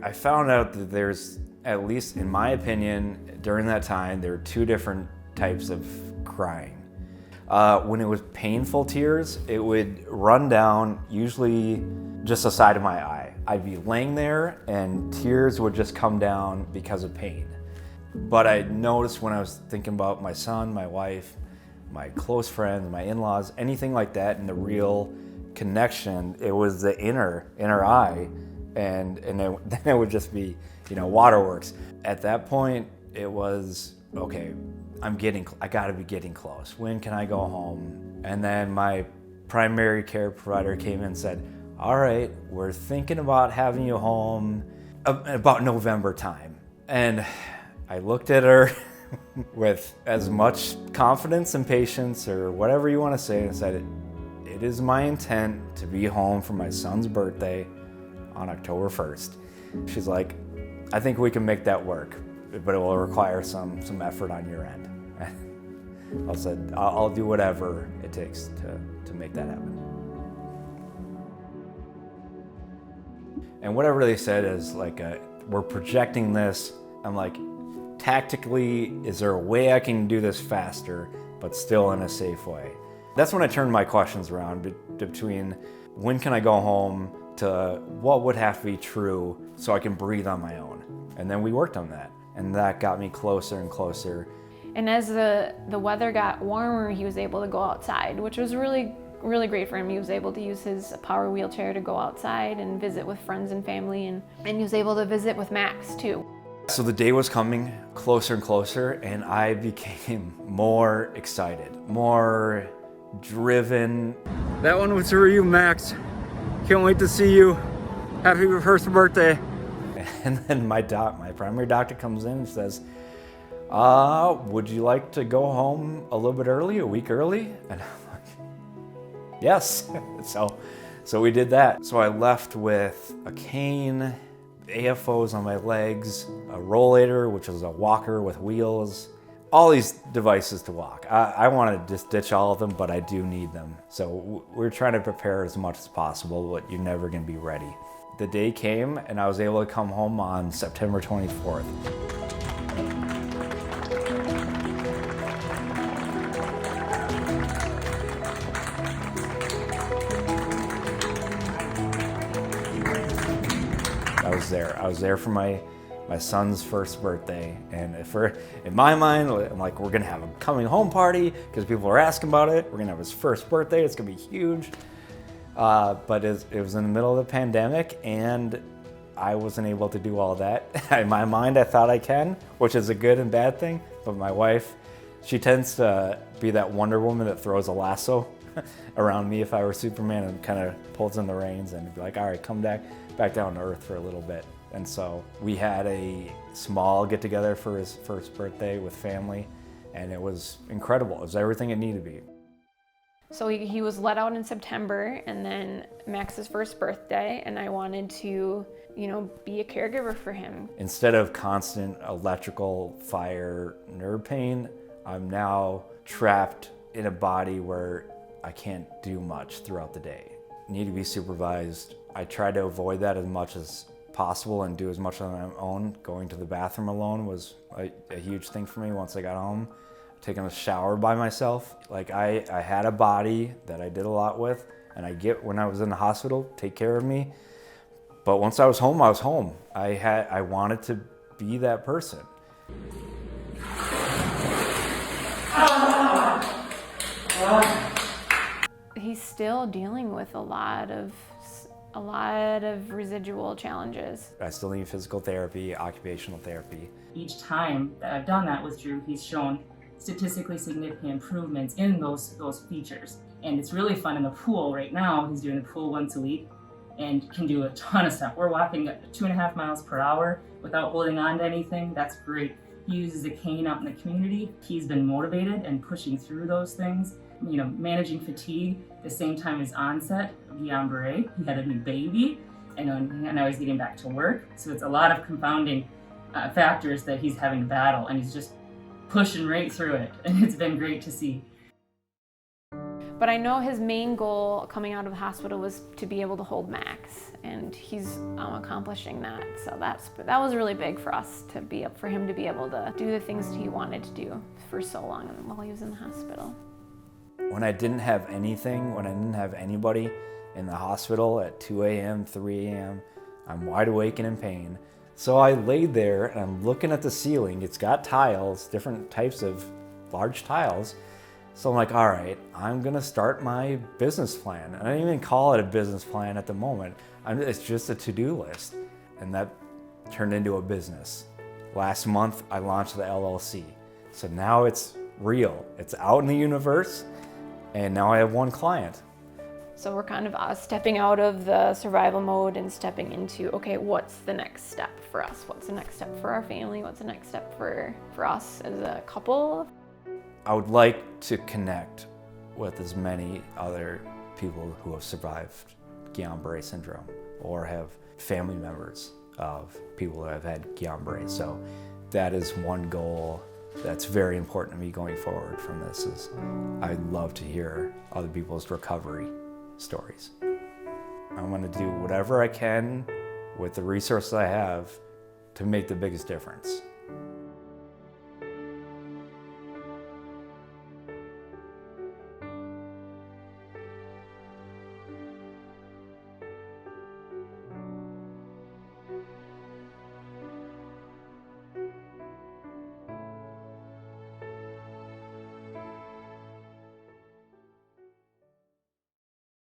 I found out that there's, at least in my opinion, during that time, there were two different types of crying. When it was painful tears, it would run down usually just the side of my eye. I'd be laying there and tears would just come down because of pain. But I noticed when I was thinking about my son, my wife, my close friends, my in-laws, anything like that, and the real connection, it was the inner eye, and then it would just be, waterworks. At that point, it was, okay, I gotta be getting close. When can I go home? And then my primary care provider came in and said, all right, we're thinking about having you home about November time. And I looked at her with as much confidence and patience, or whatever you want to say, and said, it is my intent to be home for my son's birthday on October 1st. She's like, I think we can make that work, but it will require some effort on your end. I said, I'll do whatever it takes to make that happen. And whatever they said is like, we're projecting this. I'm like, tactically, is there a way I can do this faster, but still in a safe way? That's when I turned my questions around between when can I go home to what would have to be true so I can breathe on my own. And then we worked on that. And that got me closer and closer. And as the weather got warmer, he was able to go outside, which was really great for him. He was able to use his power wheelchair to go outside and visit with friends and family, and he was able to visit with Max too. So the day was coming closer and closer, and I became more excited, more driven. That one was for you, Max. Can't wait to see you. Happy first birthday. And then my primary doctor comes in and says, would you like to go home a little bit early, a week early? And I'm like, yes. So we did that. So I left with a cane, AFOs on my legs, a rollator, which is a walker with wheels, all these devices to walk. I want to just ditch all of them, but I do need them. So we're trying to prepare as much as possible, but you're never going to be ready. The day came and I was able to come home on September 24th. I was there for my son's first birthday, and in my mind, I'm like, we're gonna have a coming home party because people are asking about it. We're gonna have his first birthday. It's gonna be huge. But it was in the middle of the pandemic, and I wasn't able to do all that. In my mind, I thought I can, which is a good and bad thing. But my wife, she tends to be that Wonder Woman that throws a lasso around me if I were Superman, and kind of pulls in the reins and be like, all right, come back down to earth for a little bit. And so we had a small get together for his first birthday with family, and it was incredible. It was everything it needed to be. So he was let out in September, and then Max's first birthday, and I wanted to, be a caregiver for him. Instead of constant electrical, fire, nerve pain, I'm now trapped in a body where I can't do much throughout the day. Need to be supervised. I try to avoid that as much as possible and do as much on my own. Going to the bathroom alone was a huge thing for me once I got home. Taking a shower by myself. Like I had a body that I did a lot with, and when I was in the hospital, take care of me. But once I was home, I was home. I wanted to be that person. He's still dealing with a lot of residual challenges. I still need physical therapy, occupational therapy. Each time that I've done that with Drew, he's shown statistically significant improvements in those features. And it's really fun in the pool right now. He's doing the pool once a week and can do a ton of stuff. We're walking at 2.5 miles per hour without holding on to anything. That's great. He uses a cane out in the community. He's been motivated and pushing through those things. Managing fatigue at the same time as onset of Guillain-Barre. He had a new baby, and now he's getting back to work. So it's a lot of confounding factors that he's having to battle, and he's just pushing right through it. And it's been great to see. But I know his main goal coming out of the hospital was to be able to hold Max, and he's accomplishing that. So that was really big for us for him to be able to do the things he wanted to do for so long while he was in the hospital. When I didn't have anything, when I didn't have anybody in the hospital at 2 a.m., 3 a.m., I'm wide awake and in pain. So I laid there and I'm looking at the ceiling. It's got tiles, different types of large tiles. So I'm like, all right, I'm gonna start my business plan. And I didn't even call it a business plan at the moment. It's just a to-do list. And that turned into a business. Last month, I launched the LLC. So now it's real. It's out in the universe. And now I have one client. So we're kind of stepping out of the survival mode and stepping into, okay, what's the next step for us? What's the next step for our family? What's the next step for us as a couple? I would like to connect with as many other people who have survived Guillain-Barre Syndrome or have family members of people who have had Guillain-Barre. So that is one goal that's very important to me going forward from this. Is I'd love to hear other people's recovery stories. I'm going to do whatever I can with the resources I have to make the biggest difference.